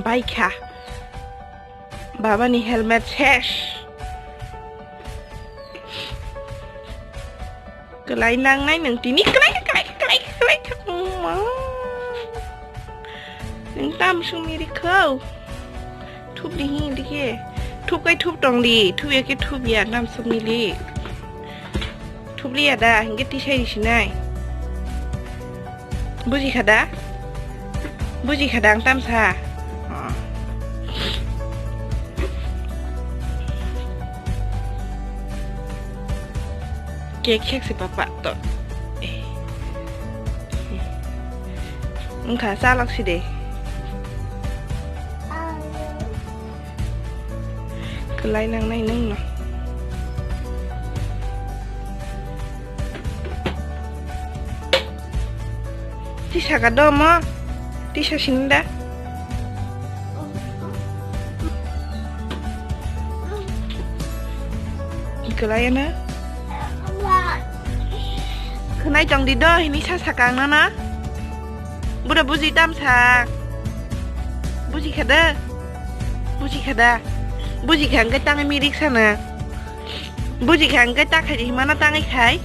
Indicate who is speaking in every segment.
Speaker 1: Baiklah. Baba ni helmet ses. Kelai nang nai nang tini kelai. Nang tam sumiri kau. Tup dihi dike. Tup kai tup dong di. Tup ya ke tup ya nam sumili. Tup lihat dah. Hingga tisai di sini. Buji kada? Buji kadang tam sa. Kek si papa to. Engkau salah sih deh. Kelai nang nai nung no. Tisha kado mo. Tisha sinda. Kelai na. Kenai jong di doh ini sakang na. Budak buji tam sak. Buji kada. Buji kan ke tangan mirik sana. Buji kan ke tak haji mana tangan kai.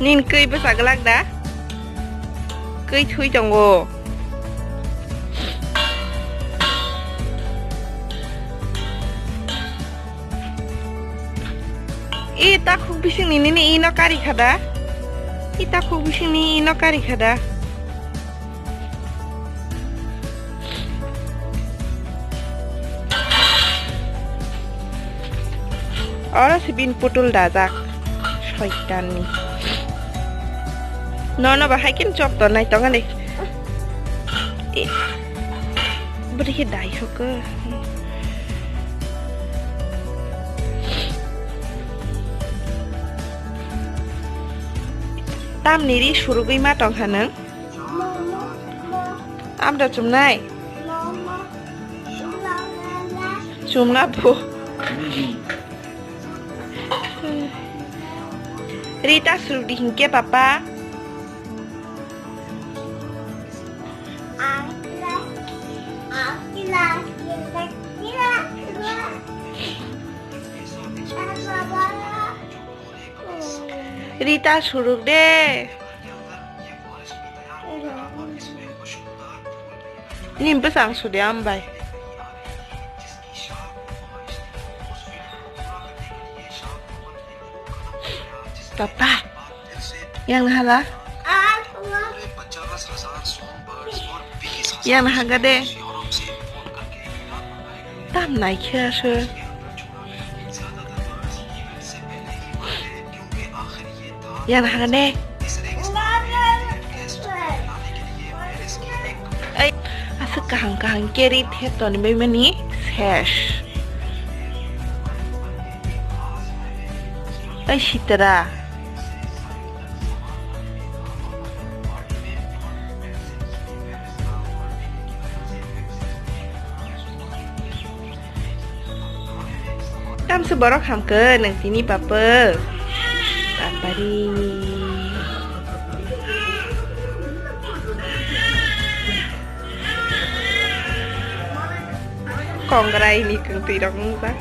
Speaker 1: Nin kei besar gelak dah. Kei thui jonggo. Tak khuk bising ni ino kari kada. Tak khuk bising ni ino kari kada. Orang sebin putul dazak. Syaitan ni. No bahai kin chop to nai tongan deh. Beri dai hoke. Tam niri suruh gay matong haneng. Am dah cumnai. Cumna bu. Rita suruh dihingke papa. Rita suruh deh. Nim pesang sudah ambai. Papa, yang hala? Yang nahaga deh. Tam naik ya sih. Yang nahaga deh. Asal kahang kiri teton ni begini sesh. Citra. Tam seborok ham ke nang sini papa. Papa di. Kongrai ni keng tidak ngubah.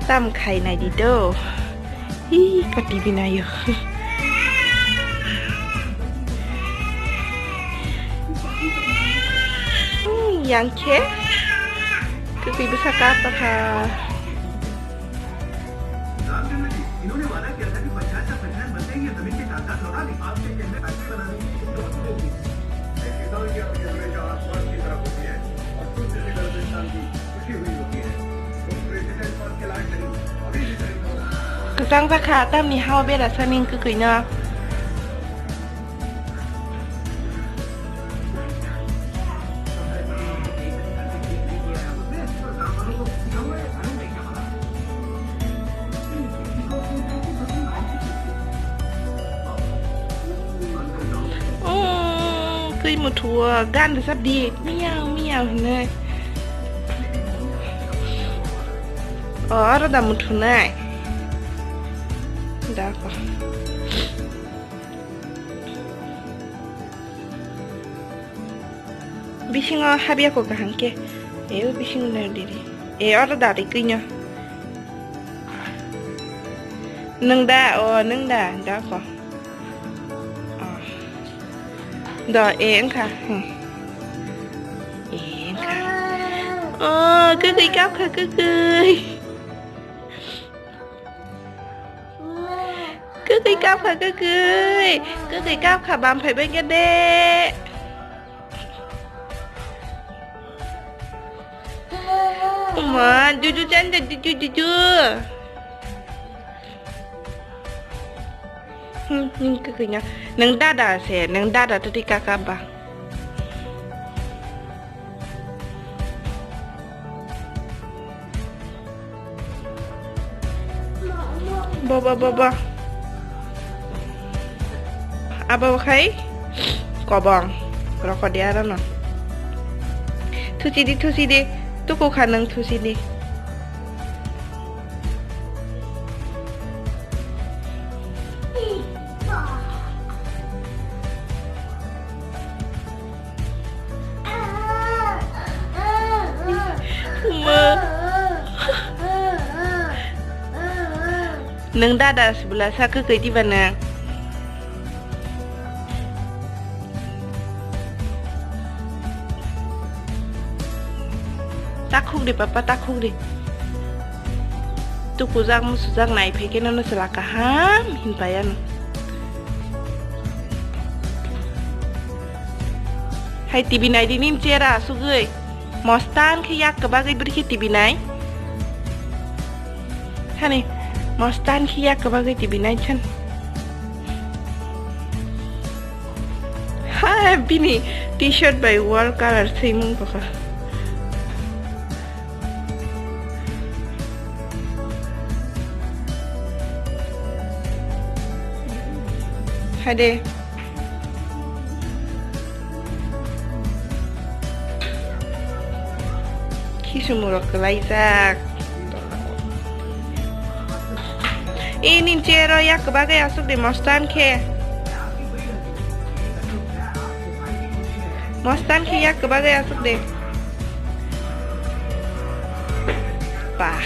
Speaker 1: Tam khai này đi đâu? Hi, có tivi này yo. Yang ke? Kasi besar kata ha. Sang phát khá tam ni hao biết là sao nên cứ cười nhờ. Cười một thua gan thì sắp đi miao này. Đó là một thua này. dah apa. Bising habi aku kahang ke. Bising na diri. Orang dari kinya. Neng dah apa. Dah engkau. Cứ gửi cáp khả cứ gửi cáp khả cứ gửi cáp khả bám phải bên cái đê mà chú chân chú nhưng cứ gửi nhá nâng đa sẽ nâng đa tadi kakak bang Baba. Apa kai? Kobong. Rokok dia ada no. Tu sini. Tu kau kanang tu sini. Neng dada sebelah saya ke di mana? Takuk deh papa takuk deh. Tu kuzak musuzak naik pekin anu selakaham himpayan. Hai tibi naik di nim cera sugoi. Mostan kiyak kebagai beri tibi naik. Hani. Mostan kiyak kebagai tibinai chan. Ha bini t-shirt by wall color same paka. Hade. Kisumurok kelaisak. Ini cero ya kebagai asuk di Mostan ke ya kebagai asuk deh. Pah.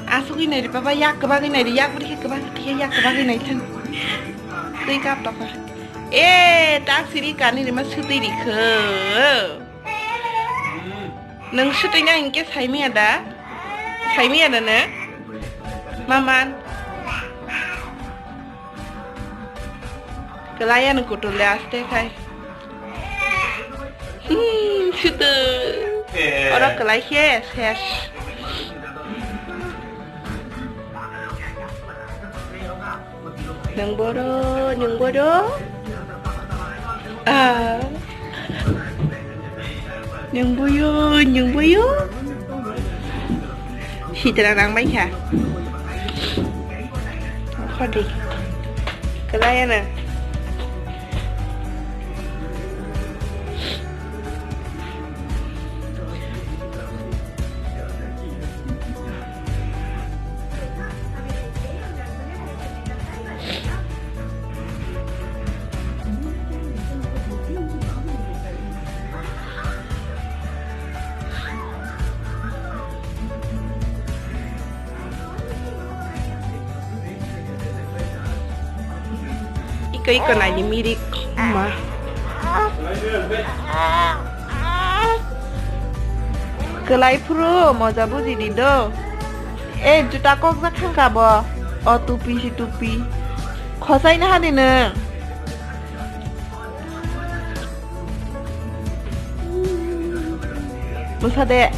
Speaker 1: Asukin dari papa yak kebagai dari yak beri kebagai dia yak kebagai naik kan. Tui kap apa? Tak siri kan ini mas suti di ke. Neng sutinya ingke saimi ada ne? Maman. Kelayan kutu leas teh kai. Sutu. Orang kelai yes. Nang bodoh. Nyung buyo. Si terang baik ya. Kau di. Kelayan. Iko na ni mirik ma. Kelai pro mau jabu di dido. Juta kok zakang ka bo. Tupi si tupi. Khosai na hadi ne. Musa de